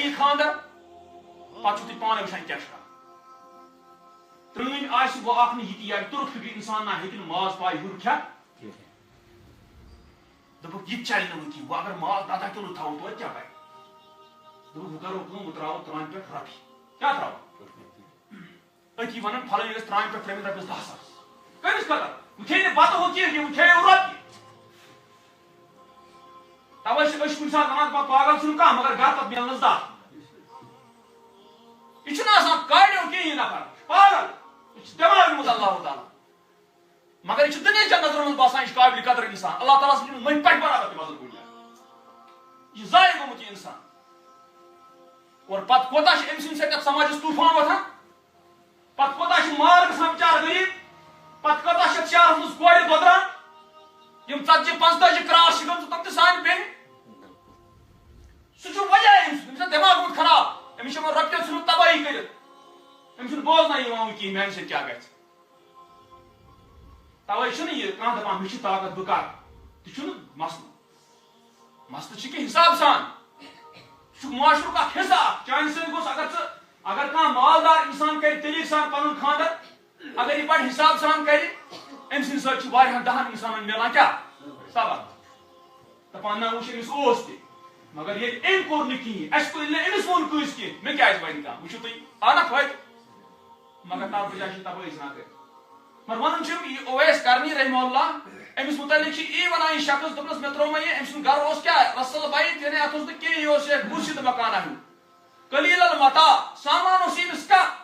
گئی خاندر پتہ تھی پانے وچھان کیا ترین آس وہ اخ یہ ترک فکر انسان نہ ہیکن ماز پائے ہر کھت دپک یہ چل نہ وہ اگر ماز دادا کلو تھو تو کیا پائے دپک وہ کرو کم وہ تراو تران پہ رپی کیا تراو اتی ونان پھلن یس تران پہ ترمن رپیس 10,000 کمس خطر وہ کھے بتہ ہو کی وہ کھے رپی توے کن سات ونان پاگل چھ کھانا مگر گھر پہ ملنس 10 یہ کاڑیو کہین نفر پاگل دماغ مز اللہ تعالیٰ مگر یہ دنیا چند نظرن من باسان یہ قابل قدر انسان اللہ تعالیٰ سن من پہ برابر تہ وزن گوڑ یہ ضائع گومت یہ انسان اور پتہ کوتا ام سن سۭتۍ سماجس طوفان وتھان پتہ کوتا مار گژھان بچار غریب پتہ کوتا شہرس مز کورِ دۄدران یم 40-45 کراس گٔمژٕ تِم تہِ سانہِ بیٚنہِ سُہ چھُ وجہ أمِس دٮ۪ماغ گوٚمُت خراب أمِس چھِ یِمن رۄپین ژھٕنمٕژ تبٲہی کٔرِتھ أمِس چھُنہٕ بوزنٕے یِوان وۄنۍ کِہیٖنۍ میانہِ سۭتۍ کیٛاہ گژھِ توے چھُنہٕ یہِ کانٛہہ دپان مےٚ چھِ طاقت بہٕ کر تہِ چھُنہٕ مسلہٕ مسلہٕ چھِ کہِ حساب سان یہِ چھُ معاشرُک اکھ حصہٕ چانہِ سۭتۍ گوٚژھ اگر کانٛہہ مالدار انسان کرِ طریٖقہٕ سان پنُن خاندر اگر یہِ پتہٕ حساب سان کرِ أمۍ سٕنٛدِ سۭتۍ چھُ واریاہن 10 انسانن ملان کیٛاہ سبق دپان نہ وٕچھ أمِس اوس تہِ مگر ییٚلہِ أمۍ کوٚر نہٕ کِہیٖنۍ اَسہِ ییٚلہِ نہٕ أمِس ووٚن کٲنٛسہِ کینٛہہ مےٚ کیٛازِ وَنہِ کانٛہہ وٕچھِو تُہۍ آو نا فٲیدٕ مگر تتھ بجایہِ چھِ تبٲہی ژھٕنان کٔرِتھ مگر ونان چھُم یہِ اویس کرنی رحمہ اللہ أمِس متعلق چھِ یی ونان یہِ شخص دوٚپنس مےٚ ترٛوو یہِ أمۍ سُنٛد گرٕ اوس کیٛاہ رسل بایت یعنی اتھ اوس نہٕ کینٛہہ یہِ اوس گُرشِد مکانہ ہیوٗ قلیٖل المتاع سامان اوس أمِس کانٛہہ